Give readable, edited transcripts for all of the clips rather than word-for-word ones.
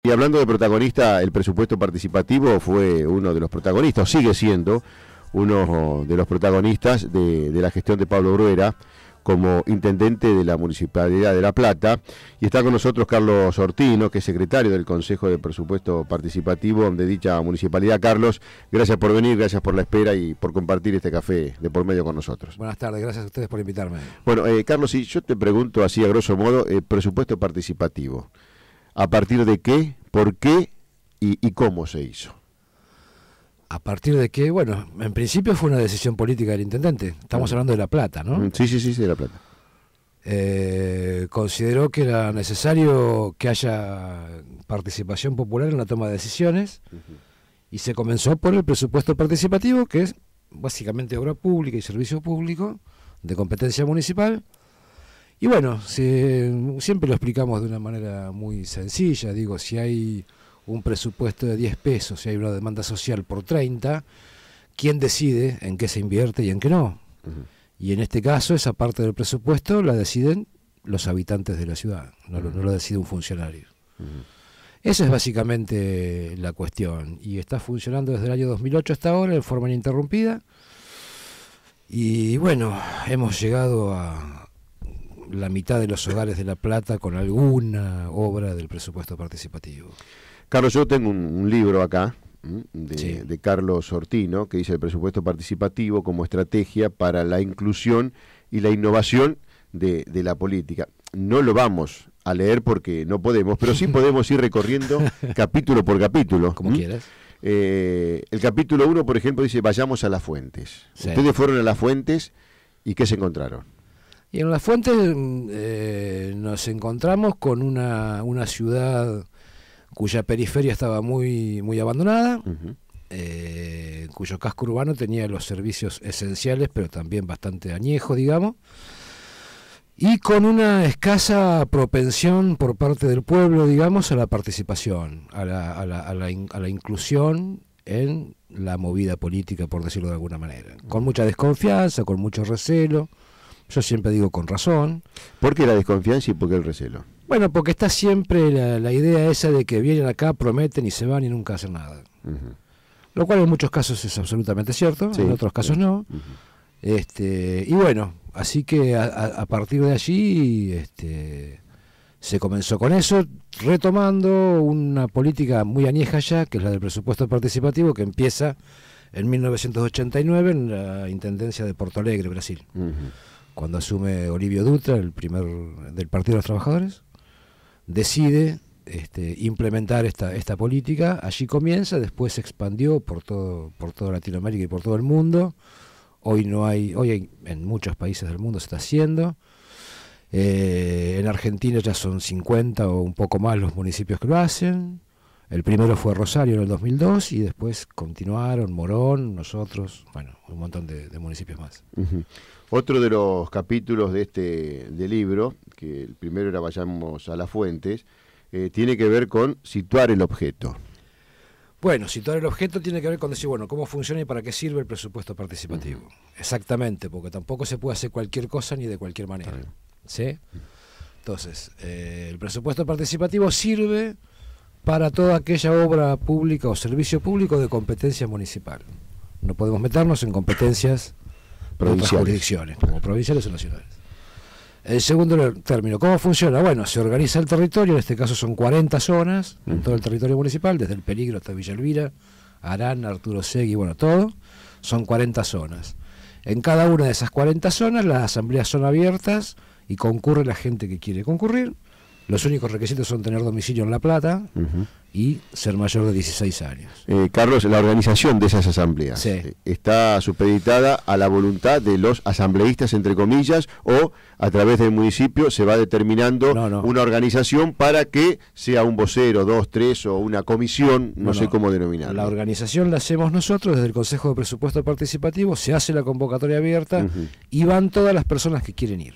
Y hablando de protagonista, el presupuesto participativo fue uno de los protagonistas, o sigue siendo uno de los protagonistas de la gestión de Pablo Bruera como intendente de la Municipalidad de La Plata. Y está con nosotros Carlos Ortino, que es secretario del Consejo de Presupuesto Participativo de dicha municipalidad. Carlos, gracias por venir, gracias por la espera y por compartir este café de por medio con nosotros. Buenas tardes, gracias a ustedes por invitarme. Bueno, Carlos, si yo te pregunto así a grosso modo, presupuesto participativo, ¿a partir de qué, por qué y cómo se hizo? ¿A partir de qué? Bueno, en principio fue una decisión política del intendente. Estamos hablando de La Plata, ¿no? Sí, de La Plata. Consideró que era necesario que haya participación popular en la toma de decisiones y se comenzó por el presupuesto participativo, que es básicamente obra pública y servicio público de competencia municipal. Y bueno, siempre lo explicamos de una manera muy sencilla. Digo, si hay un presupuesto de 10 pesos, si hay una demanda social por 30, ¿quién decide en qué se invierte y en qué no? Y en este caso, esa parte del presupuesto la deciden los habitantes de la ciudad, no lo decide un funcionario. Esa es básicamente la cuestión. Y está funcionando desde el año 2008 hasta ahora de forma ininterrumpida. Y bueno, hemos llegado a la mitad de los hogares de La Plata con alguna obra del presupuesto participativo. Carlos, yo tengo un libro acá de Carlos Ortino que dice el presupuesto participativo como estrategia para la inclusión y la innovación de la política. No lo vamos a leer porque no podemos, pero sí podemos ir recorriendo capítulo por capítulo. Como quieras. El capítulo 1, por ejemplo, dice vayamos a las fuentes. Sí. Ustedes fueron a las fuentes y ¿qué se encontraron? Y en las fuentes nos encontramos con una ciudad cuya periferia estaba muy abandonada, cuyo casco urbano tenía los servicios esenciales, pero también bastante añejo, digamos, y con una escasa propensión por parte del pueblo, digamos, a la participación, a la inclusión en la movida política, por decirlo de alguna manera, con mucha desconfianza, con mucho recelo. Yo siempre digo con razón. ¿Por qué la desconfianza y por qué el recelo? Bueno, porque está siempre la idea esa de que vienen acá, prometen y se van y nunca hacen nada. Lo cual en muchos casos es absolutamente cierto, en otros casos no. Y bueno, así que a partir de allí se comenzó con eso, retomando una política muy añeja ya, que es la del presupuesto participativo, que empieza en 1989 en la Intendencia de Porto Alegre, Brasil. Cuando asume Olívio Dutra, el primer del Partido de los Trabajadores, decide implementar esta política. Allí comienza, después se expandió por toda Latinoamérica y por todo el mundo. Hoy en muchos países del mundo se está haciendo. En Argentina ya son 50 o un poco más los municipios que lo hacen. El primero fue Rosario en el 2002 y después continuaron Morón, nosotros, bueno, un montón de municipios más. Otro de los capítulos del libro, que el primero era vayamos a las fuentes, tiene que ver con situar el objeto. Bueno, situar el objeto tiene que ver con decir, bueno, cómo funciona y para qué sirve el presupuesto participativo. Exactamente, porque tampoco se puede hacer cualquier cosa ni de cualquier manera. ¿Sí? Entonces, el presupuesto participativo sirve para toda aquella obra pública o servicio público de competencia municipal. No podemos meternos en competencias de otras jurisdicciones, como provinciales o nacionales. El segundo término, ¿cómo funciona? Bueno, se organiza el territorio, en este caso son 40 zonas, en todo el territorio municipal, desde El Peligro hasta Villa Elvira, Arán, Arturo Segui, bueno, todo, son 40 zonas. En cada una de esas 40 zonas las asambleas son abiertas y concurre la gente que quiere concurrir. Los únicos requisitos son tener domicilio en La Plata y ser mayor de 16 años. Carlos, la organización de esas asambleas está supeditada a la voluntad de los asambleístas, entre comillas, o a través del municipio se va determinando una organización para que sea un vocero, 2, 3 o una comisión, no sé cómo denominarlo. La organización la hacemos nosotros desde el Consejo de Presupuesto Participativo, se hace la convocatoria abierta y van todas las personas que quieren ir.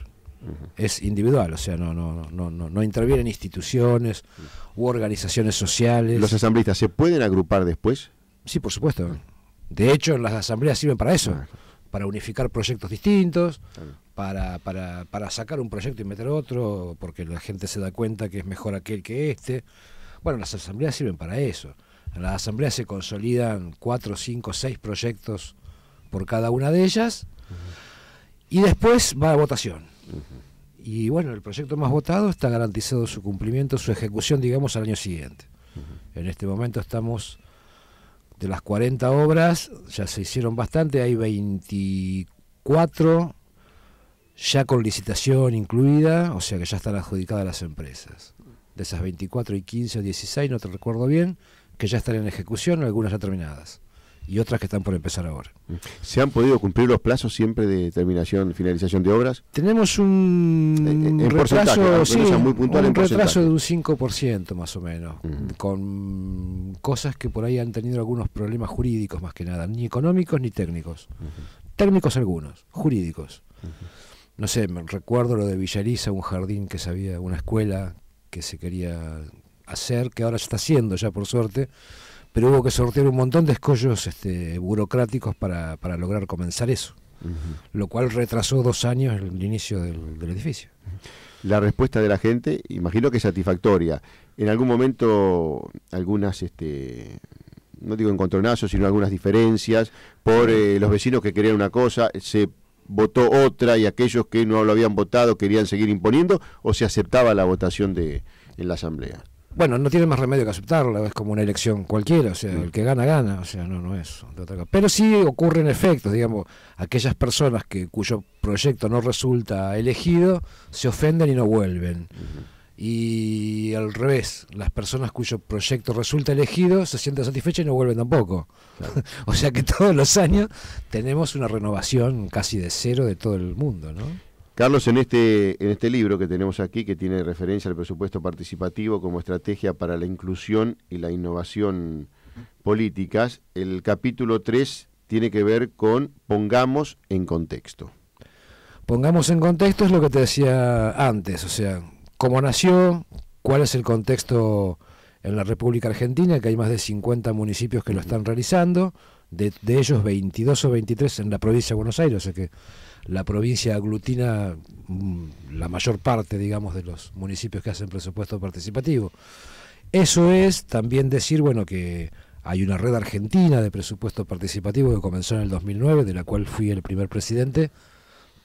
Es individual, o sea, no intervienen instituciones u organizaciones sociales. ¿Los asambleístas se pueden agrupar después? Sí, por supuesto. De hecho, las asambleas sirven para eso, para unificar proyectos distintos, para sacar un proyecto y meter otro, porque la gente se da cuenta que es mejor aquel que este. Bueno, las asambleas sirven para eso. En las asambleas se consolidan 4, 5, 6 proyectos por cada una de ellas, y después va a votación. Y bueno, el proyecto más votado está garantizado su cumplimiento, su ejecución, digamos, al año siguiente. En este momento estamos, de las 40 obras, ya se hicieron bastante, hay 24 ya con licitación incluida, o sea que ya están adjudicadas las empresas. De esas 24 y 15 o 16, no te recuerdo bien, que ya están en ejecución, algunas ya terminadas, y otras que están por empezar ahora. ¿Se han podido cumplir los plazos siempre de terminación, finalización de obras? Tenemos un retraso, sí, muy puntual, un retraso de un 5% más o menos, con cosas que por ahí han tenido algunos problemas jurídicos más que nada, ni económicos ni técnicos. Técnicos algunos, jurídicos. No sé, me recuerdo lo de Villariza, un jardín que se había, una escuela que se quería hacer, que ahora se está haciendo ya por suerte, pero hubo que sortear un montón de escollos burocráticos para lograr comenzar eso, lo cual retrasó 2 años el inicio del edificio. La respuesta de la gente, imagino que es satisfactoria. En algún momento, algunas, no digo encontronazos, sino algunas diferencias, por los vecinos que querían una cosa, se votó otra, y aquellos que no lo habían votado querían seguir imponiendo, o se aceptaba la votación en la asamblea. Bueno, no tiene más remedio que aceptarla, es como una elección cualquiera, o sea, el que gana, gana, o sea, no es de otra cosa. Pero sí ocurren efectos, digamos, aquellas personas cuyo proyecto no resulta elegido, se ofenden y no vuelven. Y al revés, las personas cuyo proyecto resulta elegido se sienten satisfechas y no vuelven tampoco. Claro. O sea que todos los años tenemos una renovación casi de cero de todo el mundo, ¿no? Carlos, en este libro que tenemos aquí, que tiene referencia al presupuesto participativo como estrategia para la inclusión y la innovación políticas, el capítulo 3 tiene que ver con pongamos en contexto. Pongamos en contexto es lo que te decía antes, o sea, cómo nació, cuál es el contexto en la República Argentina, que hay más de 50 municipios que lo están realizando, de ellos 22 o 23 en la provincia de Buenos Aires, o sea que la provincia aglutina la mayor parte, digamos, de los municipios que hacen presupuesto participativo. Eso es también decir, bueno, que hay una red argentina de presupuesto participativo que comenzó en el 2009, de la cual fui el primer presidente,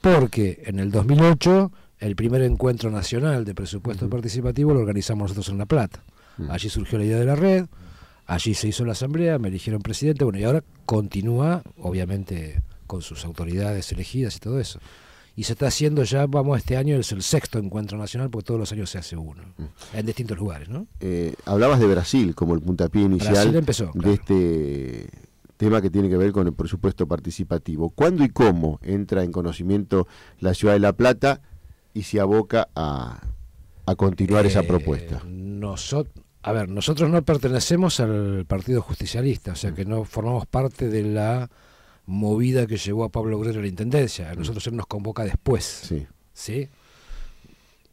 porque en el 2008 el primer encuentro nacional de presupuesto participativo lo organizamos nosotros en La Plata. Allí surgió la idea de la red, allí se hizo la asamblea, me eligieron presidente, bueno, y ahora continúa, obviamente, con sus autoridades elegidas y todo eso. Y se está haciendo ya, este año es el 6º encuentro nacional, porque todos los años se hace uno, en distintos lugares, ¿no? Hablabas de Brasil como el puntapié inicial. Brasil empezó, de este tema que tiene que ver con el presupuesto participativo. ¿Cuándo y cómo entra en conocimiento la ciudad de La Plata y se aboca a continuar esa propuesta? Nosotros no pertenecemos al Partido Justicialista, o sea que no formamos parte de la movida que llevó a Pablo Obrero a la intendencia. A nosotros él nos convoca después. ¿Sí?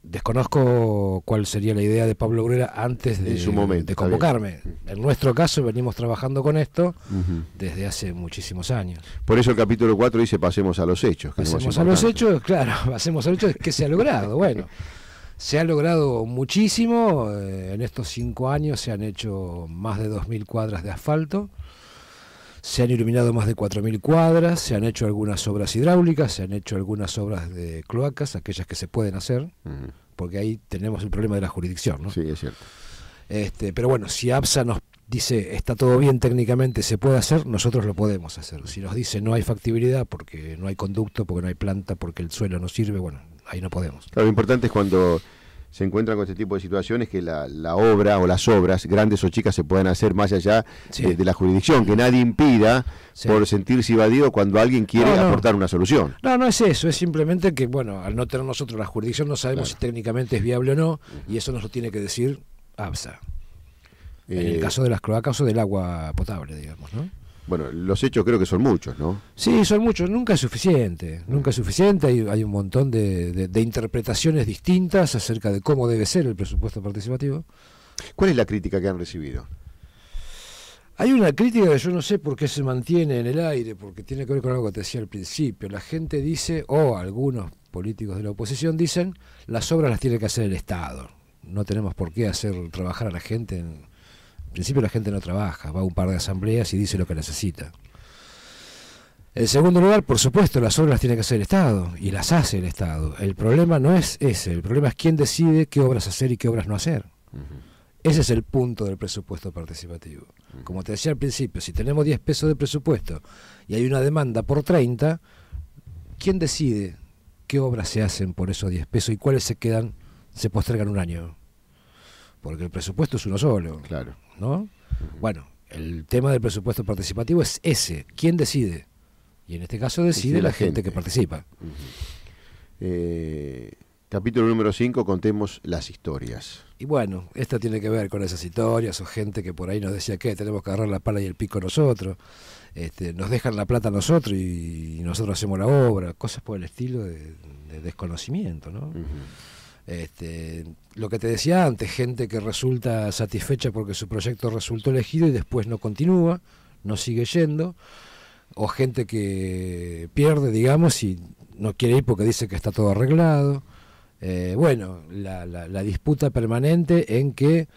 Desconozco cuál sería la idea de Pablo Obrera antes de, en su momento, de convocarme. En nuestro caso venimos trabajando con esto desde hace muchísimos años. Por eso el capítulo 4 dice pasemos a los hechos. Pasemos a los hechos, claro, pasemos a los hechos. ¿Qué se ha logrado? Bueno, se ha logrado muchísimo. En estos 5 años se han hecho más de 2.000 cuadras de asfalto. Se han iluminado más de 4.000 cuadras, se han hecho algunas obras hidráulicas, se han hecho algunas obras de cloacas, aquellas que se pueden hacer, porque ahí tenemos el problema de la jurisdicción, ¿no? Sí, es cierto. Pero bueno, si APSA nos dice está todo bien técnicamente, se puede hacer, nosotros lo podemos hacer. Si nos dice no hay factibilidad porque no hay conducto, porque no hay planta, porque el suelo no sirve, bueno, ahí no podemos. Claro, lo importante es cuando se encuentran con este tipo de situaciones que la obra o las obras, grandes o chicas, se puedan hacer más allá de la jurisdicción, que nadie impida por sentirse invadido cuando alguien quiere aportar una solución. No es eso, es simplemente que, bueno, al no tener nosotros la jurisdicción no sabemos si técnicamente es viable o no, y eso nos lo tiene que decir APSA. En el caso de las cloacas o del agua potable, digamos, ¿no? Bueno, los hechos creo que son muchos, ¿no? Sí, son muchos, nunca es suficiente, hay un montón de interpretaciones distintas acerca de cómo debe ser el presupuesto participativo. ¿Cuál es la crítica que han recibido? Hay una crítica que yo no sé por qué se mantiene en el aire, porque tiene que ver con algo que te decía al principio. La gente dice, o algunos políticos de la oposición dicen, las obras las tiene que hacer el Estado. no tenemos por qué hacer trabajar a la gente. En principio la gente no trabaja, va a un par de asambleas y dice lo que necesita. En segundo lugar, por supuesto, las obras las tiene que hacer el Estado, y las hace el Estado. El problema no es ese, el problema es quién decide qué obras hacer y qué obras no hacer. Ese es el punto del presupuesto participativo. Como te decía al principio, si tenemos 10 pesos de presupuesto y hay una demanda por 30, ¿quién decide qué obras se hacen por esos 10 pesos y cuáles se postergan un año? Porque el presupuesto es uno solo, claro, ¿no? Bueno, el tema del presupuesto participativo es ese, ¿quién decide? Y en este caso decide la gente que participa. Capítulo número 5, contemos las historias. Y bueno, esto tiene que ver con esas historias, o gente que por ahí nos decía que tenemos que agarrar la pala y el pico nosotros, nos dejan la plata a nosotros y nosotros hacemos la obra, cosas por el estilo de desconocimiento, ¿no? Lo que te decía antes, gente que resulta satisfecha porque su proyecto resultó elegido y después no continúa, no sigue yendo, o gente que pierde, digamos, y no quiere ir porque dice que está todo arreglado. Bueno, la disputa permanente en que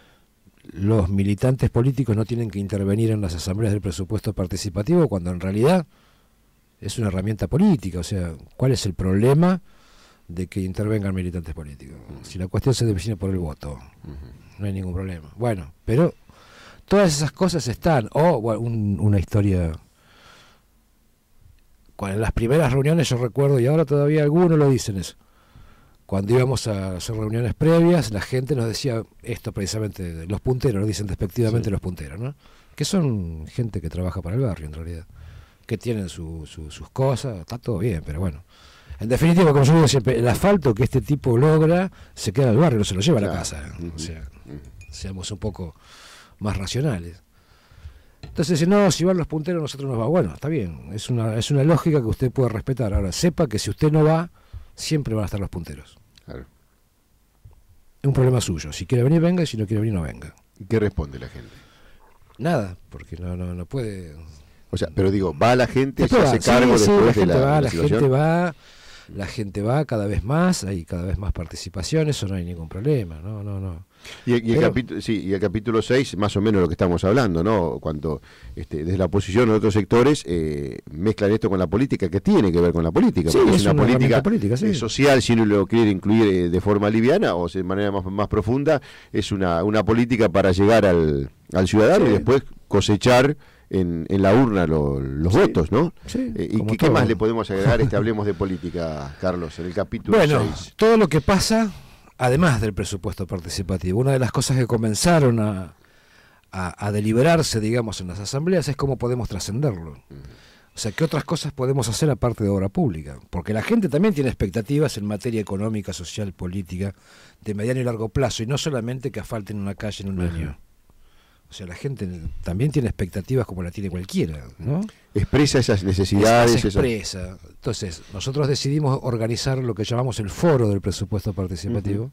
los militantes políticos no tienen que intervenir en las asambleas del presupuesto participativo, cuando en realidad es una herramienta política. O sea, ¿cuál es el problema de que intervengan militantes políticos? Si la cuestión se define por el voto, no hay ningún problema. Bueno, pero todas esas cosas están. Una historia. En las primeras reuniones yo recuerdo, y ahora todavía algunos lo dicen eso, cuando íbamos a hacer reuniones previas, la gente nos decía esto precisamente, los punteros, lo dicen despectivamente, sí, los punteros, ¿no? Que son gente que trabaja para el barrio en realidad, que tienen sus cosas, está todo bien, pero bueno. En definitiva, como yo digo siempre, el asfalto que este tipo logra se queda en el barrio, no se lo lleva a la casa. O sea, seamos un poco más racionales. Entonces, si van los punteros, nosotros nos va. Bueno, está bien, es una lógica que usted puede respetar. Ahora, sepa que si usted no va, siempre van a estar los punteros. Claro. Es un problema suyo. Si quiere venir, venga, y si no quiere venir, no venga. ¿Y qué responde la gente? Nada, porque no puede. O sea, pero digo, va la gente, se hace cargo después de la situación. La gente va cada vez más, hay cada vez más participación, eso no hay ningún problema, no. Y el capítulo 6, más o menos lo que estamos hablando, ¿no? Cuando desde la oposición o otros sectores mezclan esto con la política, que tiene que ver con la política, sí, porque es una política sí, social, si uno lo quiere incluir de forma liviana o de manera más profunda, es una política para llegar al ciudadano, sí, y después cosechar en la urna los votos, ¿no? Sí, ¿Y qué más le podemos agregar? Hablemos de política, Carlos, en el capítulo 6. Todo lo que pasa, además del presupuesto participativo, una de las cosas que comenzaron a deliberarse, digamos, en las asambleas es cómo podemos trascenderlo. O sea, ¿qué otras cosas podemos hacer aparte de obra pública? Porque la gente también tiene expectativas en materia económica, social, política, de mediano y largo plazo, y no solamente que asfalten una calle en un año. O sea, la gente también tiene expectativas como la tiene cualquiera, ¿no? Expresa esas necesidades. Expresa. Entonces, nosotros decidimos organizar lo que llamamos el foro del presupuesto participativo,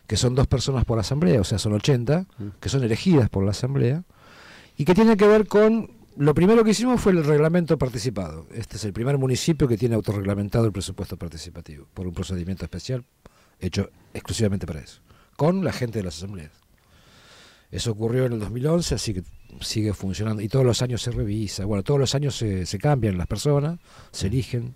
que son 2 personas por asamblea, o sea, son 80, que son elegidas por la asamblea, y que tiene que ver con... Lo primero que hicimos fue el reglamento participado. Este es el primer municipio que tiene autorreglamentado el presupuesto participativo, por un procedimiento especial hecho exclusivamente para eso, con la gente de las asambleas. Eso ocurrió en el 2011, así que sigue funcionando. Y todos los años se revisa. Bueno, todos los años se cambian las personas, se eligen.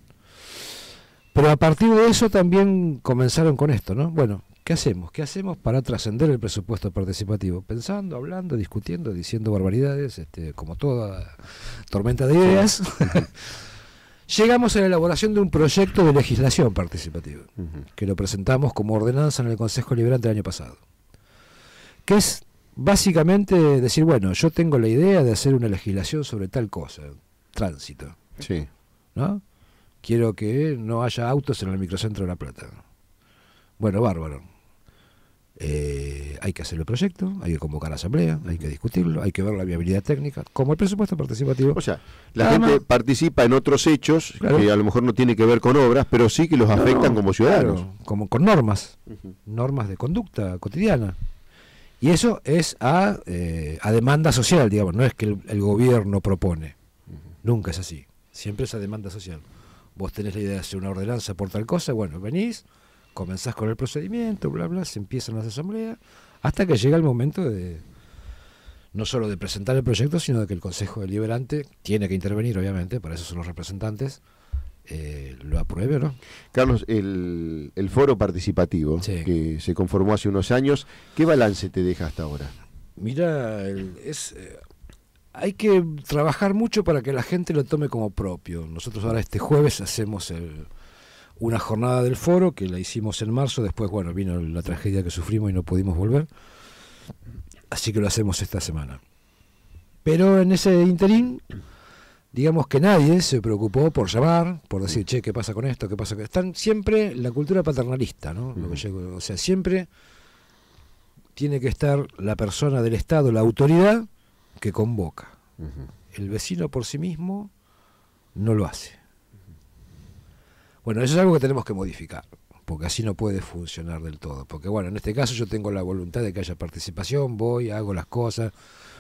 Pero a partir de eso también comenzaron con esto, ¿no? Bueno, ¿qué hacemos? ¿Qué hacemos para trascender el presupuesto participativo? Pensando, hablando, discutiendo, diciendo barbaridades, como toda tormenta de ideas. Llegamos a la elaboración de un proyecto de legislación participativa, que lo presentamos como ordenanza en el Consejo Liberante el año pasado. Que es... básicamente decir, bueno, yo tengo la idea de hacer una legislación sobre tal cosa, tránsito. Sí. ¿No? Quiero que no haya autos en el microcentro de La Plata. Bueno, bárbaro. Hay que hacer el proyecto, hay que convocar a la asamblea, hay que discutirlo, hay que ver la viabilidad técnica, como el presupuesto participativo. O sea, la gente participa en otros hechos, claro, que a lo mejor no tiene que ver con obras, pero sí que los afectan como ciudadanos. Claro, como con normas, normas de conducta cotidiana. Y eso es a demanda social, digamos, no es que el gobierno propone, nunca es así, siempre es a demanda social. Vos tenés la idea de hacer una ordenanza por tal cosa, bueno, venís, comenzás con el procedimiento, bla, bla, se empiezan las asambleas, hasta que llega el momento de no solo de presentar el proyecto, sino de que el Consejo Deliberante tiene que intervenir, obviamente, para eso son los representantes, lo apruebe o no. Carlos, el foro participativo que se conformó hace unos años, ¿qué balance te deja hasta ahora? Mira, hay que trabajar mucho para que la gente lo tome como propio. Nosotros ahora este jueves hacemos una jornada del foro, que la hicimos en marzo, después bueno vino la tragedia que sufrimos y no pudimos volver, así que lo hacemos esta semana. Pero en ese interín, digamos que nadie se preocupó por llamar, por decir, che, ¿qué pasa con esto? ¿Qué pasa con esto? Están siempre la cultura paternalista, ¿no? Lo que o sea, siempre tiene que estar la persona del Estado, la autoridad, que convoca. El vecino por sí mismo no lo hace. Bueno, eso es algo que tenemos que modificar, porque así no puede funcionar del todo. Porque bueno, en este caso yo tengo la voluntad de que haya participación, voy, hago las cosas,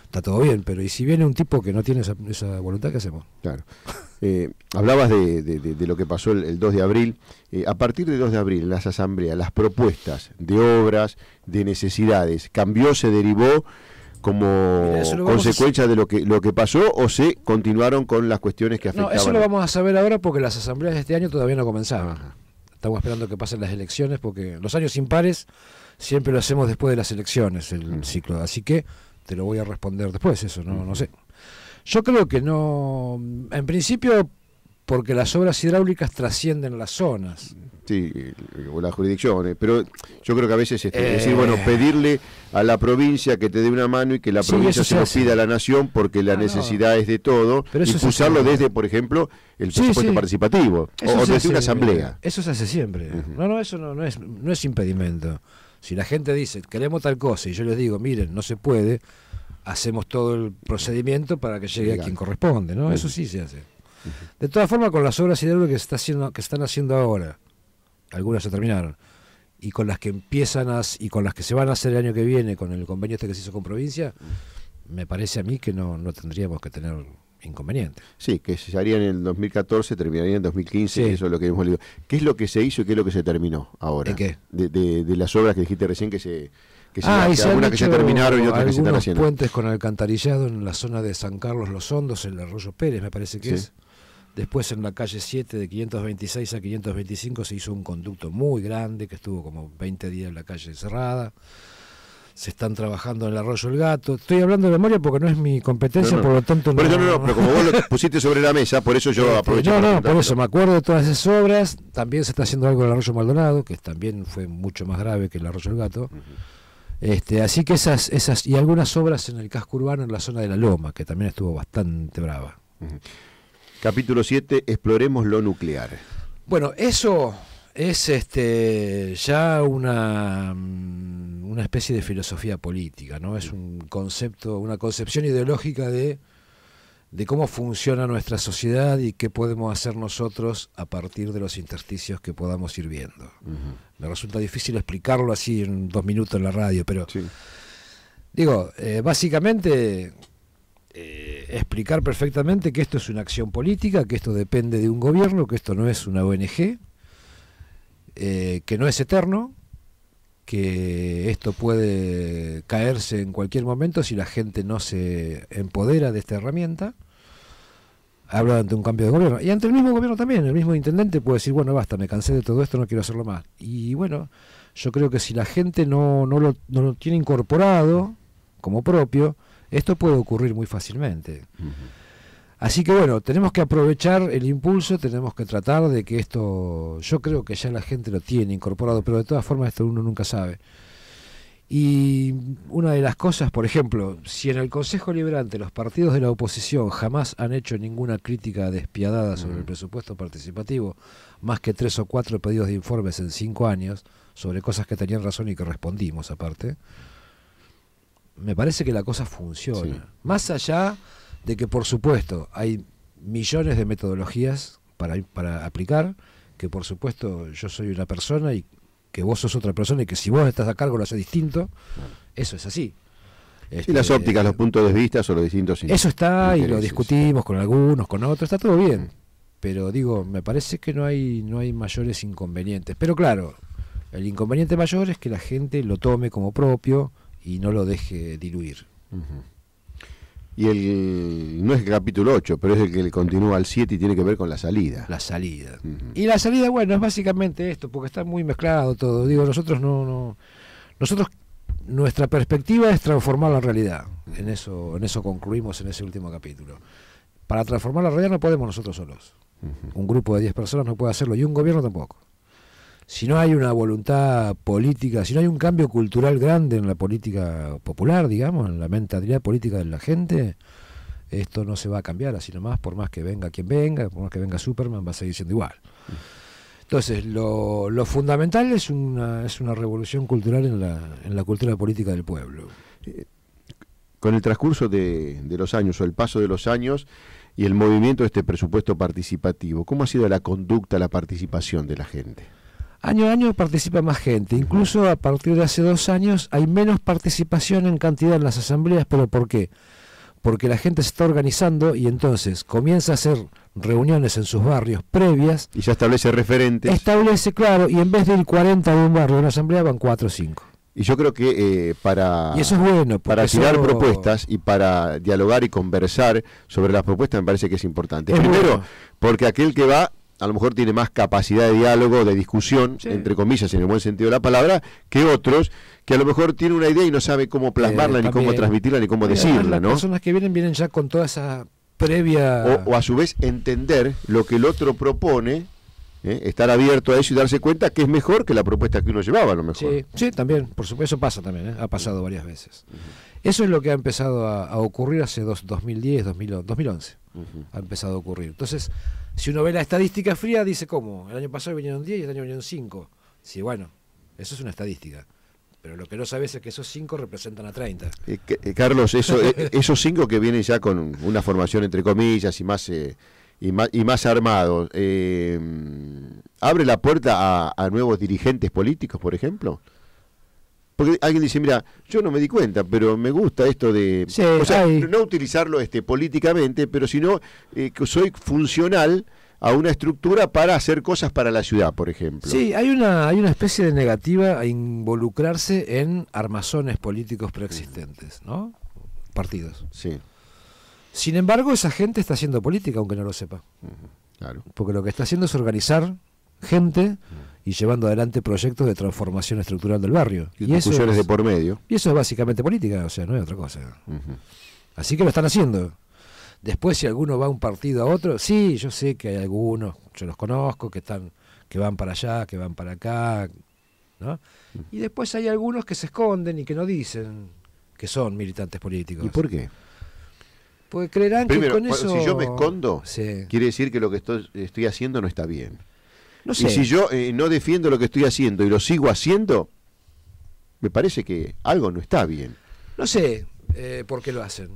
está todo bien, pero ¿y si viene un tipo que no tiene esa voluntad, qué hacemos? Claro. Hablabas de lo que pasó el 2 de abril. A partir del 2 de abril, en las asambleas, las propuestas de obras, de necesidades, ¿cambió, se derivó como consecuencia de lo que pasó o se continuaron con las cuestiones que afectaban? No, eso lo vamos a saber ahora porque las asambleas de este año todavía no comenzaban. Estamos esperando que pasen las elecciones porque los años impares siempre lo hacemos después de las elecciones, el ciclo. Así que te lo voy a responder después, eso, no sé. Yo creo que no, en principio, porque las obras hidráulicas trascienden las zonas. Sí, o las jurisdicciones, pero yo creo que a veces es decir, bueno, pedirle a la provincia que te dé una mano y que la provincia se lo pida a la nación porque la necesidad es de todo, pero impulsarlo desde, por ejemplo, el presupuesto participativo o desde una asamblea. Eso se hace siempre. Eso no es impedimento. Si la gente dice, queremos tal cosa, y yo les digo, miren, no se puede, hacemos todo el procedimiento para que llegue a quien corresponde, ¿no? Eso sí se hace. De todas formas, con las obras hidráulicas que están haciendo ahora, algunas se terminaron, y con las que empiezan y con las que se van a hacer el año que viene, con el convenio este que se hizo con provincia, me parece a mí que no tendríamos que tener inconvenientes. Sí, que se harían en el 2014, terminarían en 2015, eso es lo que hemos leído. ¿Qué es lo que se hizo y qué es lo que se terminó ahora? ¿De qué? De las obras que dijiste recién algunas que se terminaron y otras que se están haciendo. Puentes con alcantarillado en la zona de San Carlos Los Hondos, el Arroyo Pérez, me parece que es. Después en la calle 7 de 526 a 525 se hizo un conducto muy grande que estuvo como 20 días en la calle cerrada. Se están trabajando en el Arroyo El Gato. Estoy hablando de memoria porque no es mi competencia, por lo tanto pero como vos lo pusiste sobre la mesa, por eso yo aprovecho. Por eso me acuerdo de todas esas obras. También se está haciendo algo en el Arroyo Maldonado, que también fue mucho más grave que el Arroyo El Gato. Así que esas y algunas obras en el casco urbano en la zona de La Loma, que también estuvo bastante brava. Capítulo 7, exploremos lo nuclear. Bueno, eso es ya una especie de filosofía política, ¿no? Es un concepto, una concepción ideológica de cómo funciona nuestra sociedad y qué podemos hacer nosotros a partir de los intersticios que podamos ir viendo. Me resulta difícil explicarlo así en 2 minutos en la radio, pero digo, básicamente explicar perfectamente que esto es una acción política, que esto depende de un gobierno, que esto no es una ONG, que no es eterno, que esto puede caerse en cualquier momento si la gente no se empodera de esta herramienta. Habla ante un cambio de gobierno y ante el mismo gobierno también. El mismo intendente puede decir, bueno, basta, me cansé de todo esto, no quiero hacerlo más. Y bueno, yo creo que si la gente no lo tiene incorporado como propio, esto puede ocurrir muy fácilmente. Así que bueno, tenemos que aprovechar el impulso, tenemos que tratar de que esto, yo creo que ya la gente lo tiene incorporado, pero de todas formas esto uno nunca sabe. Y una de las cosas, por ejemplo, si en el Consejo Deliberante los partidos de la oposición jamás han hecho ninguna crítica despiadada sobre el presupuesto participativo, más que 3 o 4 pedidos de informes en 5 años, sobre cosas que tenían razón y que respondimos aparte, me parece que la cosa funciona. Más allá de que, por supuesto, hay millones de metodologías para aplicar, que por supuesto yo soy una persona y que vos sos otra persona y que si vos estás a cargo lo haces distinto, eso es así. Y las ópticas, los puntos de vista son los distintos. Eso está y lo discutimos con algunos, con otros, está todo bien. Pero digo, me parece que no hay mayores inconvenientes. Pero claro, El inconveniente mayor es que la gente lo tome como propio y no lo deje diluir. Y no es el capítulo 8, pero es el que le continúa al 7 y tiene que ver con la salida. La salida. Y la salida, bueno, es básicamente esto, porque está muy mezclado todo. Digo, nosotros nuestra perspectiva es transformar la realidad. En eso concluimos en ese último capítulo. Para transformar la realidad no podemos nosotros solos. Un grupo de 10 personas no puede hacerlo, y un gobierno tampoco. Si no hay una voluntad política, si no hay un cambio cultural grande en la política popular, digamos, en la mentalidad política de la gente, esto no se va a cambiar así nomás, por más que venga quien venga, por más que venga Superman, va a seguir siendo igual. Entonces, lo fundamental es una revolución cultural en la cultura política del pueblo. Con el transcurso de los años, o el paso de los años, y el movimiento de este presupuesto participativo, ¿cómo ha sido la conducta, la participación de la gente? Año a año participa más gente, incluso a partir de hace 2 años hay menos participación en cantidad en las asambleas, ¿pero por qué? Porque la gente se está organizando y entonces comienza a hacer reuniones en sus barrios previas. Y ya establece referentes. Establece, claro, y en vez de ir 40 de un barrio de una asamblea van 4 o 5. Y yo creo que y eso es bueno, para tirar propuestas y para dialogar y conversar sobre las propuestas me parece que es importante. Primero, porque aquel que va a lo mejor tiene más capacidad de diálogo, de discusión, entre comillas, en el buen sentido de la palabra, que otros que a lo mejor tienen una idea y no sabe cómo plasmarla, ni cómo transmitirla, ni cómo decirla, ¿no? Las personas que vienen ya con toda esa previa... O a su vez entender lo que el otro propone, estar abierto a eso y darse cuenta que es mejor que la propuesta que uno llevaba, a lo mejor. Sí, también, por supuesto, eso pasa también, ha pasado varias veces. Eso es lo que ha empezado a ocurrir hace 2010, 2011. Ha empezado a ocurrir. Entonces, si uno ve la estadística fría, dice, ¿cómo? El año pasado vinieron 10 y este año vinieron 5. Sí, bueno, eso es una estadística. Pero lo que no sabes es que esos 5 representan a 30. Carlos, esos 5 que vienen ya con una formación entre comillas y más armados, ¿abre la puerta a nuevos dirigentes políticos, por ejemplo? Porque alguien dice, mira, yo no me di cuenta, pero me gusta esto de... Sí, no utilizarlo políticamente, pero sino que soy funcional a una estructura para hacer cosas para la ciudad, por ejemplo. Sí, hay una especie de negativa a involucrarse en armazones políticos preexistentes, ¿no? Partidos. Sí. Sin embargo, esa gente está haciendo política, aunque no lo sepa. Claro. Porque lo que está haciendo es organizar gente y llevando adelante proyectos de transformación estructural del barrio. Y discusiones de por medio. Y eso es básicamente política, o sea, no es otra cosa. Así que lo están haciendo. Después, si alguno va a un partido a otro, sí, yo sé que hay algunos, yo los conozco, que van para allá, que van para acá, ¿no? Y después hay algunos que se esconden y que no dicen que son militantes políticos. ¿Y por qué? Porque creerán Primero, que con eso... si yo me escondo, sí, quiere decir que lo que estoy haciendo no está bien. No sé. Y si yo no defiendo lo que estoy haciendo y lo sigo haciendo, me parece que algo no está bien. No sé por qué lo hacen.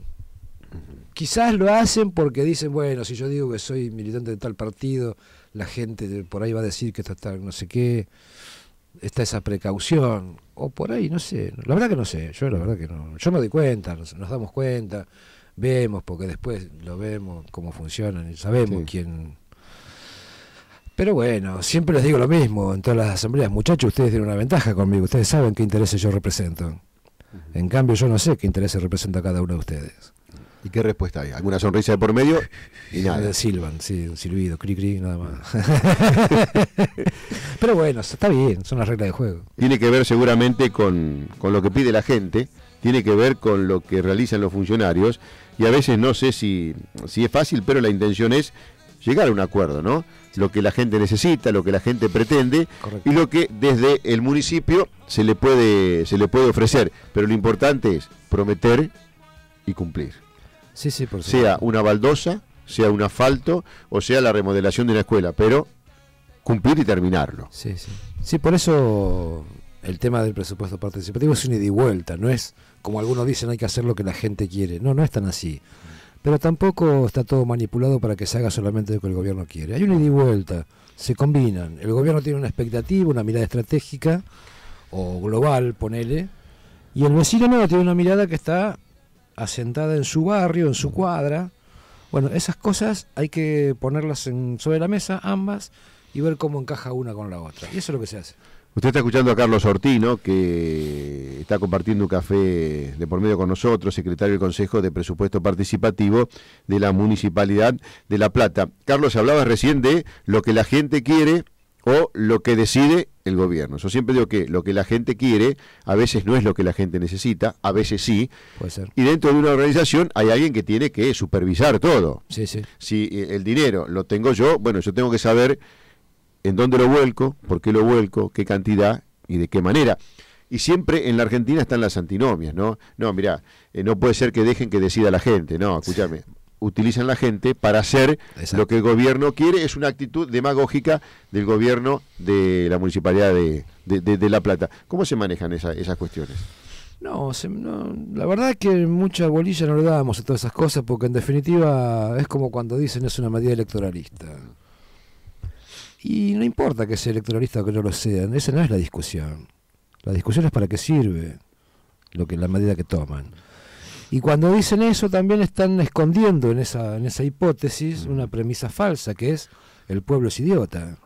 Quizás lo hacen porque dicen, bueno, si yo digo que soy militante de tal partido, la gente por ahí va a decir que esto está no sé qué, está esa precaución, o por ahí, no sé, la verdad que no sé, yo la verdad que no, yo me doy cuenta, nos damos cuenta, vemos, porque después lo vemos cómo funcionan y sabemos quién... Pero bueno, siempre les digo lo mismo en todas las asambleas, muchachos, ustedes tienen una ventaja conmigo, ustedes saben qué intereses yo represento. En cambio yo no sé qué intereses representa cada uno de ustedes. ¿Y qué respuesta hay? ¿Alguna sonrisa de por medio? Y nada. Silban, sí, un silbido, cri cri, nada más. Pero bueno, está bien, son las reglas de juego. Tiene que ver seguramente con lo que pide la gente, tiene que ver con lo que realizan los funcionarios, y a veces no sé si es fácil, pero la intención es llegar a un acuerdo, ¿no? Lo que la gente necesita, lo que la gente pretende. Correcto. Y lo que desde el municipio se le puede ofrecer, pero lo importante es prometer y cumplir. Sí, por supuesto. Sea una baldosa, sea un asfalto o sea la remodelación de una escuela, pero cumplir y terminarlo. Sí, por eso el tema del presupuesto participativo es un ida y vuelta, no es como algunos dicen hay que hacer lo que la gente quiere, no es tan así. Pero tampoco está todo manipulado para que se haga solamente lo que el gobierno quiere. Hay una ida y vuelta, se combinan. El gobierno tiene una expectativa, una mirada estratégica o global, ponele, y el vecino no, tiene una mirada que está asentada en su barrio, en su cuadra. Bueno, esas cosas hay que ponerlas sobre la mesa, ambas, y ver cómo encaja una con la otra. Y eso es lo que se hace. Usted está escuchando a Carlos Ortino, que está compartiendo un café de por medio con nosotros, secretario del Consejo de Presupuesto Participativo de la Municipalidad de La Plata. Carlos, hablabas recién de lo que la gente quiere o lo que decide el gobierno. Yo siempre digo que lo que la gente quiere a veces no es lo que la gente necesita, a veces sí. Puede ser. Y dentro de una organización hay alguien que tiene que supervisar todo. Sí, sí. Si el dinero lo tengo yo, bueno, yo tengo que saber en dónde lo vuelco, por qué lo vuelco, qué cantidad y de qué manera. Y siempre en la Argentina están las antinomias, ¿no? No, mirá, no puede ser que dejen que decida la gente, no, escúchame. Utilizan la gente para hacer lo que el gobierno quiere. Es una actitud demagógica del gobierno de la Municipalidad de La Plata. ¿Cómo se manejan esas cuestiones? No, la verdad es que mucha bolilla no le damos a todas esas cosas, porque en definitiva es como cuando dicen es una medida electoralista. Y no importa que sea electoralista o que no lo sean, esa no es la discusión. La discusión es para qué sirve la medida que toman. Y cuando dicen eso también están escondiendo en esa hipótesis una premisa falsa, que es el pueblo es idiota.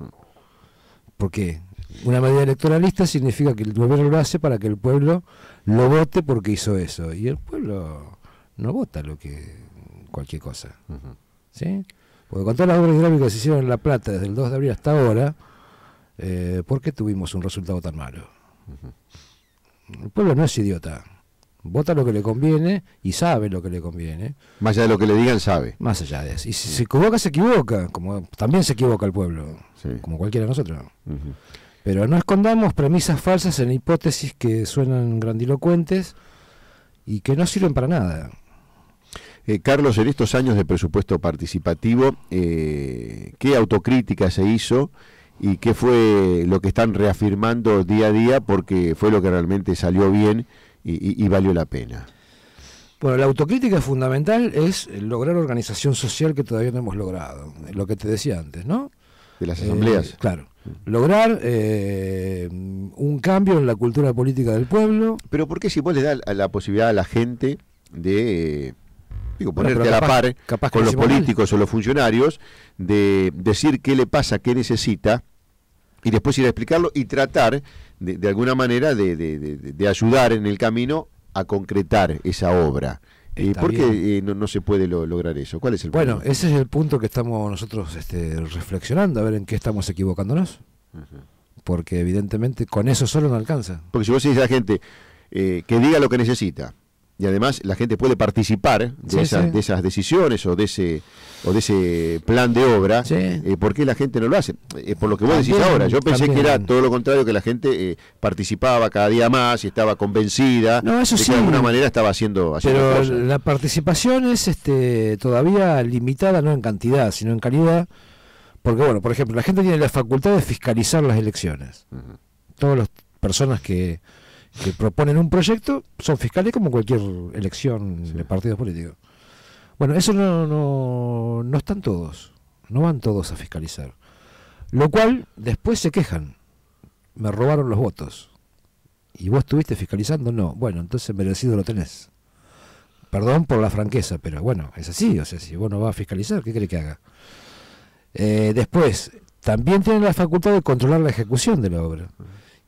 ¿Por qué? Una medida electoralista significa que el gobierno lo hace para que el pueblo lo vote porque hizo eso. Y el pueblo no vota cualquier cosa. ¿Sí? Porque con todas las obras hidráulicas que se hicieron en La Plata desde el 2 de abril hasta ahora, ¿por qué tuvimos un resultado tan malo? El pueblo no es idiota. Vota lo que le conviene y sabe lo que le conviene. Más allá de lo que le digan, sabe. Más allá de eso. Y si se equivoca, como también se equivoca el pueblo, sí, como cualquiera de nosotros. Pero no escondamos premisas falsas en hipótesis que suenan grandilocuentes y que no sirven para nada. Carlos, en estos años de presupuesto participativo, ¿qué autocrítica se hizo y qué fue lo que están reafirmando día a día porque fue lo que realmente salió bien y valió la pena? Bueno, la autocrítica fundamental es lograr organización social que todavía no hemos logrado, lo que te decía antes, ¿no? De las asambleas. Claro. Lograr un cambio en la cultura política del pueblo. Pero ¿por qué si vos le das la posibilidad a la gente de ponerte a la par con los políticos o los funcionarios, de decir qué le pasa, qué necesita, y después ir a explicarlo y tratar de alguna manera de ayudar en el camino a concretar esa obra? ¿Por qué no se puede lograr eso? ¿Cuál es el problema? Bueno, ese es el punto que estamos nosotros reflexionando, a ver en qué estamos equivocándonos. Porque evidentemente con eso solo no alcanza. Porque si vos decís a la gente que diga lo que necesita, y además la gente puede participar de esas decisiones o de ese plan de obra, ¿por qué la gente no lo hace? Por lo que vos decís ahora. Yo pensé que era todo lo contrario, que la gente participaba cada día más y estaba convencida de que de alguna manera estaba haciendo pero cosas. La participación es todavía limitada, no en cantidad, sino en calidad, porque bueno, por ejemplo, la gente tiene la facultad de fiscalizar las elecciones. Todas las personas que proponen un proyecto son fiscales como cualquier elección de partidos políticos. Bueno, eso no están todos, no van todos a fiscalizar. Lo cual después se quejan. Me robaron los votos. ¿Y vos estuviste fiscalizando? No. Bueno, entonces merecido lo tenés. Perdón por la franqueza, pero bueno, es así. O sea, si vos no vas a fiscalizar, ¿qué querés que haga? Después, también tienen la facultad de controlar la ejecución de la obra.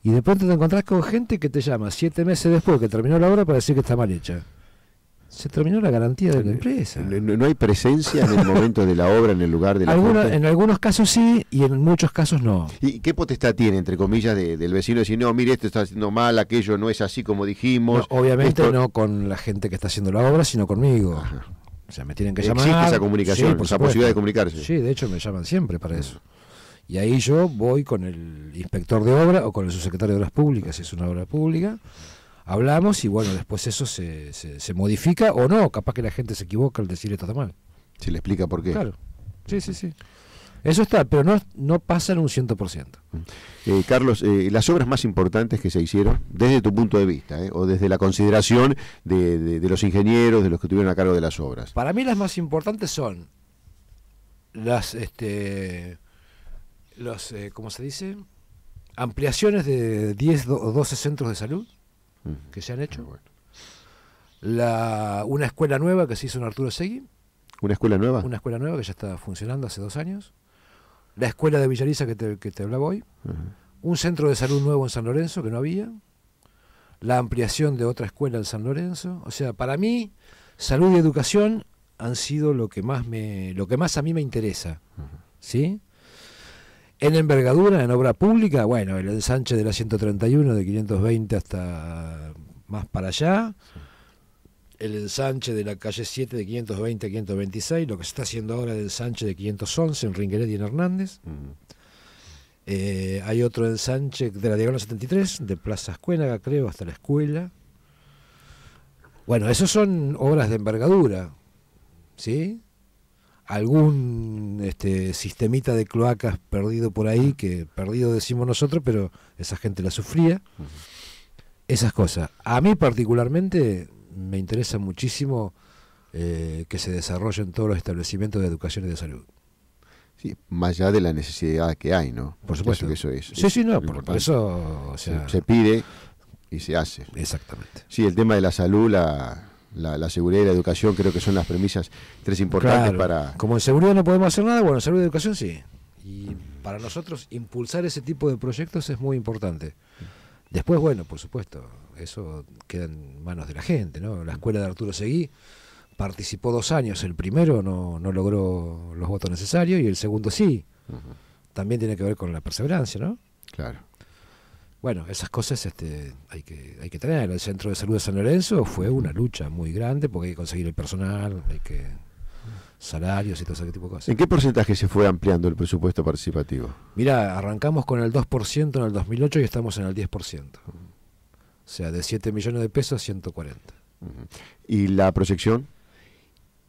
Y de pronto te encontrás con gente que te llama 7 meses después que terminó la obra para decir que está mal hecha. Se terminó la garantía de la empresa. ¿No hay presencia en el momento de la obra, en el lugar de la obra? En algunos casos sí, y en muchos casos no. ¿Y qué potestad tiene, entre comillas, del vecino decir, no, mire, esto está haciendo mal, aquello no es así como dijimos? No, obviamente no con la gente que está haciendo la obra, sino conmigo. Ajá. O sea, me tienen que llamar. ¿Existe esa comunicación, esa posibilidad de comunicarse? Sí, de hecho me llaman siempre para eso. Y ahí yo voy con el inspector de obra o con el subsecretario de Obras Públicas, si es una obra pública, hablamos y bueno, después eso se modifica o no, capaz que la gente se equivoca al decir esto está mal. Se le explica por qué. Claro, sí. Eso está, pero no pasa en un 100%. Carlos, las obras más importantes que se hicieron, desde tu punto de vista, o desde la consideración de los ingenieros, de los que estuvieron a cargo de las obras. Para mí las más importantes son las ¿cómo se dice? Ampliaciones de 10 o 12 centros de salud que se han hecho. Una escuela nueva que se hizo en Arturo Seguí. ¿Una escuela nueva? Una escuela nueva que ya está funcionando hace 2 años. La escuela de Villariza que te hablaba hoy. un centro de salud nuevo en San Lorenzo que no había, la ampliación de otra escuela en San Lorenzo. O sea, para mí, salud y educación han sido lo que más a mí me interesa, ¿sí? En envergadura, en obra pública, bueno, el ensanche de la 131 de 520 hasta más para allá, el ensanche de la calle 7 de 520 a 526, lo que se está haciendo ahora el ensanche de 511 en Ringueret y en Hernández. Hay otro ensanche de la diagonal 73, de Plaza Escuénaga, creo, hasta la escuela. Bueno, esos son obras de envergadura, ¿sí? Algún sistemita de cloacas perdido por ahí, que perdido decimos nosotros, pero esa gente la sufría. Esas cosas. A mí particularmente me interesa muchísimo que se desarrollen todos los establecimientos de educación y de salud. Sí, más allá de la necesidad que hay, ¿no? Por supuesto. Que eso es. Sí, no, por eso... O sea, se pide y se hace. Exactamente. Sí, el tema de la salud, la seguridad y la educación creo que son las premisas tres importantes, claro, para... Como en seguridad no podemos hacer nada, bueno, en salud y educación sí. Y para nosotros impulsar ese tipo de proyectos es muy importante. Después, bueno, por supuesto, eso queda en manos de la gente, ¿no? La escuela de Arturo Seguí participó 2 años, el primero no logró los votos necesarios y el segundo sí. También tiene que ver con la perseverancia, ¿no? Claro. Bueno, esas cosas hay que tener. El Centro de Salud de San Lorenzo fue una lucha muy grande porque hay que conseguir el personal, hay que salarios y todo ese tipo de cosas. ¿En qué porcentaje se fue ampliando el presupuesto participativo? Mirá, arrancamos con el 2% en el 2008 y estamos en el 10%. O sea, de 7 millones de pesos, 140. ¿Y la proyección?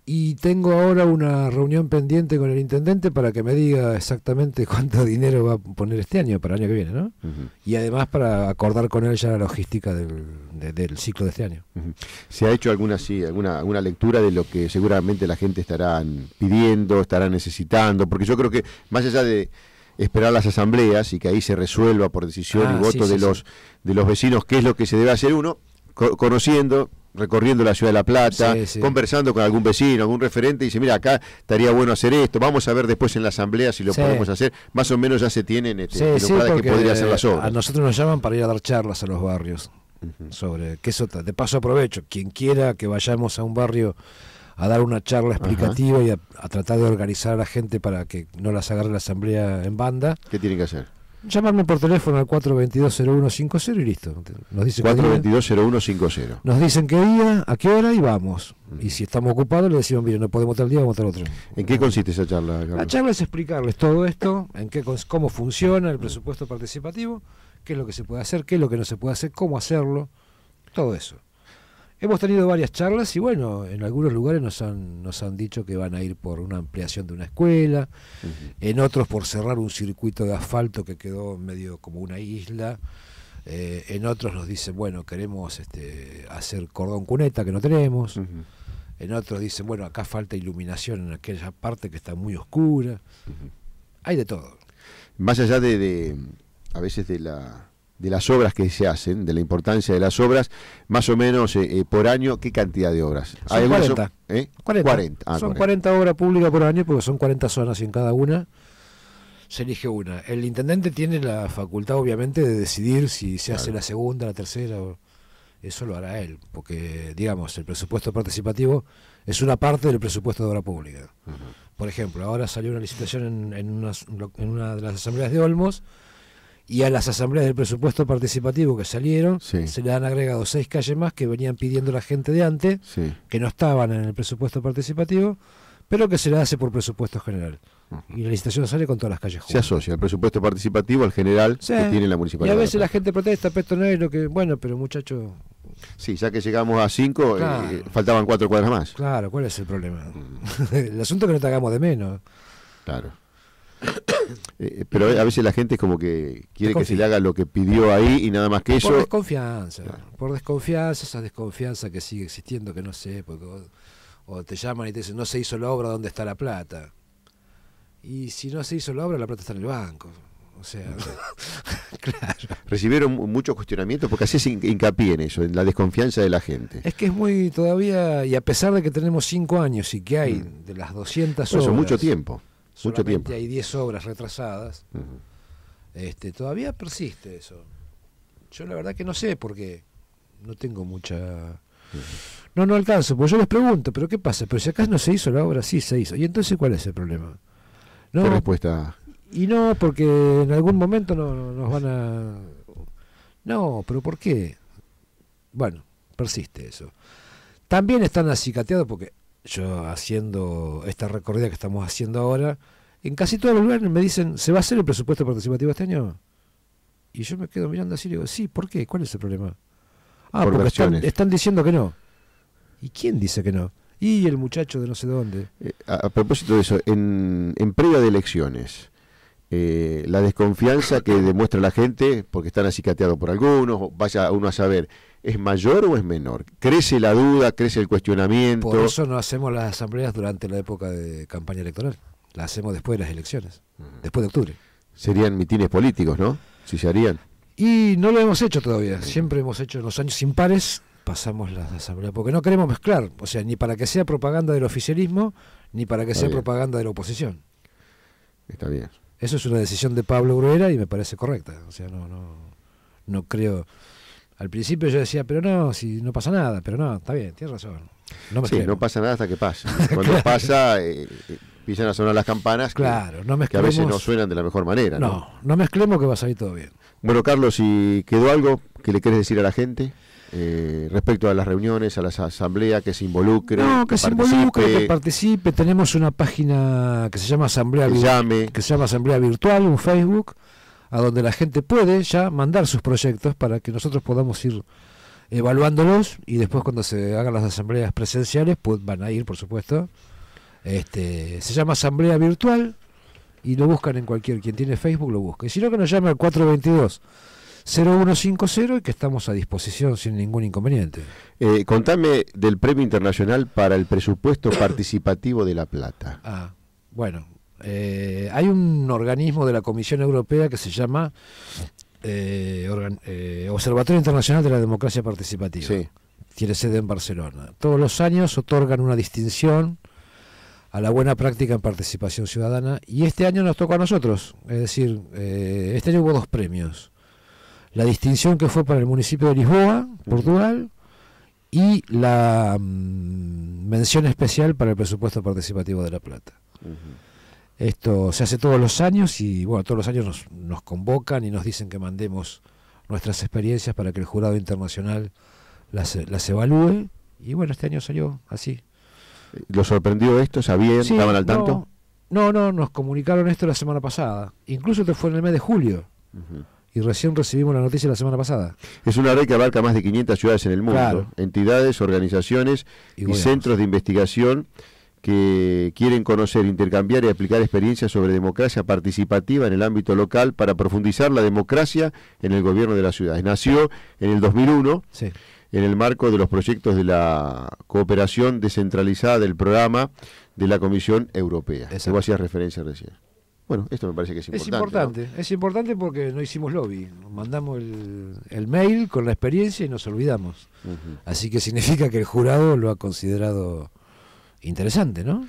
Y tengo ahora una reunión pendiente con el intendente para que me diga exactamente cuánto dinero va a poner este año, para el año que viene, ¿no? Y además para acordar con él ya la logística del ciclo de este año. ¿Se ha hecho alguna lectura de lo que seguramente la gente estará pidiendo, estará necesitando? Porque yo creo que más allá de esperar las asambleas y que ahí se resuelva por decisión y voto de los vecinos qué es lo que se debe hacer, uno conociendo, recorriendo la ciudad de La Plata, conversando con algún vecino, algún referente, y dice, mira, acá estaría bueno hacer esto, vamos a ver después en la asamblea si lo podemos hacer. Más o menos ya se tienen que podría hacer las obras. A nosotros nos llaman para ir a dar charlas a los barrios sobre que eso. De paso aprovecho, quien quiera que vayamos a un barrio a dar una charla explicativa y a tratar de organizar a la gente para que no las agarre la asamblea en banda. ¿Qué tienen que hacer? Llamarme por teléfono al 422-0150 y listo. Nos dicen 422-0150. Nos dicen qué día, a qué hora y vamos. Y si estamos ocupados le decimos, mire, no podemos tal día, vamos tal otro. ¿En qué consiste esa charla, Carlos? La charla es explicarles todo esto, cómo funciona el presupuesto participativo, qué es lo que se puede hacer, qué es lo que no se puede hacer, cómo hacerlo, todo eso. Hemos tenido varias charlas y bueno, en algunos lugares nos han dicho que van a ir por una ampliación de una escuela, en otros por cerrar un circuito de asfalto que quedó medio como una isla, en otros nos dicen, bueno, queremos hacer cordón cuneta que no tenemos, en otros dicen, bueno, acá falta iluminación en aquella parte que está muy oscura, hay de todo. Más allá a veces de las obras que se hacen, de la importancia de las obras, más o menos por año, ¿qué cantidad de obras? Son 40. 40. Son 40 obras públicas por año porque son 40 zonas y en cada una se elige una. El intendente tiene la facultad, obviamente, de decidir si se hace la segunda, la tercera, eso lo hará él, porque, digamos, el presupuesto participativo es una parte del presupuesto de obra pública. Por ejemplo, ahora salió una licitación en una de las asambleas de Olmos, y a las asambleas del presupuesto participativo que salieron, se le han agregado 6 calles más que venían pidiendo la gente de antes, que no estaban en el presupuesto participativo, pero que se le hace por presupuesto general. Y la licitación sale con todas las calles juntas. Se asocia el presupuesto participativo al general que tiene la municipalidad. Y a veces la gente protesta, pero esto no es lo que... Bueno, pero muchachos... Sí, ya que llegamos a 5, faltaban 4 cuadras más. Claro, ¿cuál es el problema? El asunto es que no te hagamos de menos. Claro. Pero a veces la gente es como que quiere que se le haga lo que pidió ahí y nada más que eso. Por desconfianza, esa desconfianza que sigue existiendo, que no sé, porque o te llaman y te dicen, no se hizo la obra, ¿dónde está la plata? Y si no se hizo la obra, la plata está en el banco. O sea, claro. Recibieron muchos cuestionamientos porque así se hincapié en eso, en la desconfianza de la gente. Es que es muy todavía, y a pesar de que tenemos 5 años y que hay de las 200 obras, mucho tiempo. Solamente hay 10 obras retrasadas. Todavía persiste eso. Yo la verdad que no sé porque no tengo mucha... No alcanzo, porque yo les pregunto, ¿pero qué pasa? ¿Pero si acá no se hizo la obra? Sí, se hizo. ¿Y entonces cuál es el problema? No, ¿qué respuesta? Y no, porque en algún momento nos van a... No, ¿pero por qué? Bueno, persiste eso. También están acicateados porque yo haciendo esta recorrida que estamos haciendo ahora, en casi todos los lugares me dicen, ¿se va a hacer el presupuesto participativo este año? Y yo me quedo mirando así y digo, sí, ¿por qué? ¿Cuál es el problema? Ah, porque están diciendo que no. ¿Y quién dice que no? Y el muchacho de no sé dónde. A propósito de eso, en previa de elecciones, la desconfianza que demuestra la gente, porque están acicateados por algunos, vaya uno a saber, ¿es mayor o es menor? ¿Crece la duda, crece el cuestionamiento? Por eso no hacemos las asambleas durante la época de campaña electoral. Las hacemos después de las elecciones, después de octubre. Serían mitines políticos, ¿no? Si se harían. Y no lo hemos hecho todavía. Siempre hemos hecho en los años impares, pasamos las asambleas, porque no queremos mezclar, o sea, ni para que sea propaganda del oficialismo, ni para que sea propaganda de la oposición. Está bien. Eso es una decisión de Pablo Bruera y me parece correcta. O sea, no creo. Al principio yo decía, pero no, si no pasa nada, pero no, está bien, tienes razón. No pasa nada hasta que pasa. Cuando claro. pasa, empiezan a sonar las campanas claro, que a veces no suenan de la mejor manera. No mezclemos que va a salir todo bien. Bueno, Carlos, si quedó algo que le querés decir a la gente respecto a las reuniones, a las asambleas, que se involucre, que participe. Tenemos una página que se llama Asamblea Virtual, un Facebook, a donde la gente puede ya mandar sus proyectos para que nosotros podamos ir evaluándolos y después cuando se hagan las asambleas presenciales pues van a ir, por supuesto. Se llama Asamblea Virtual y lo buscan en quien tiene Facebook lo busca. Y si no, que nos llame al 422-0150 y que estamos a disposición sin ningún inconveniente. Contame del Premio Internacional para el Presupuesto Participativo de La Plata. Bueno, hay un organismo de la Comisión Europea que se llama Observatorio Internacional de la Democracia Participativa. Sí. Tiene sede en Barcelona. Todos los años otorgan una distinción a la buena práctica en participación ciudadana y este año nos tocó a nosotros. Es decir, este año hubo 2 premios. La distinción que fue para el municipio de Lisboa, Portugal, y la mención especial para el presupuesto participativo de La Plata. Esto se hace todos los años y bueno, todos los años nos convocan y nos dicen que mandemos nuestras experiencias para que el jurado internacional las evalúe y bueno, este año salió así. ¿Lo sorprendió esto? ¿Sabían? Sí, ¿Estaban al tanto? No, nos comunicaron esto la semana pasada, incluso esto fue en el mes de julio y recién recibimos la noticia la semana pasada. Es una red que abarca más de 500 ciudades en el mundo, claro. Entidades, organizaciones y centros de investigación que quieren conocer, intercambiar y aplicar experiencias sobre democracia participativa en el ámbito local para profundizar la democracia en el gobierno de las ciudades. Nació en el 2001, sí, en el marco de los proyectos de la cooperación descentralizada del programa de la Comisión Europea. Que vos hacías referencia recién. Bueno, esto me parece que es importante. Es importante porque no hicimos lobby. Mandamos el mail con la experiencia y nos olvidamos. Así que significa que el jurado lo ha considerado interesante, ¿no?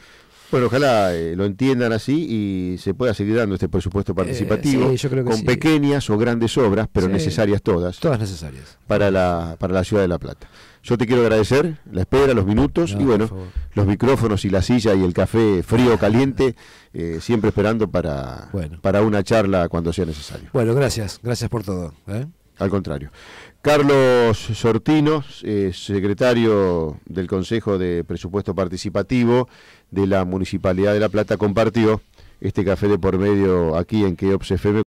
Bueno, ojalá lo entiendan así y se pueda seguir dando este presupuesto participativo sí, yo creo que con pequeñas o grandes obras, pero necesarias todas. Todas necesarias. Para la ciudad de La Plata. Yo te quiero agradecer la espera, los minutos y bueno, los micrófonos y la silla y el café frío o caliente, siempre esperando para una charla cuando sea necesario. Bueno, gracias por todo. Al contrario. Carlos Sortino, secretario del Consejo de Presupuesto Participativo de la Municipalidad de La Plata, compartió este café de por medio aquí en Keops FM.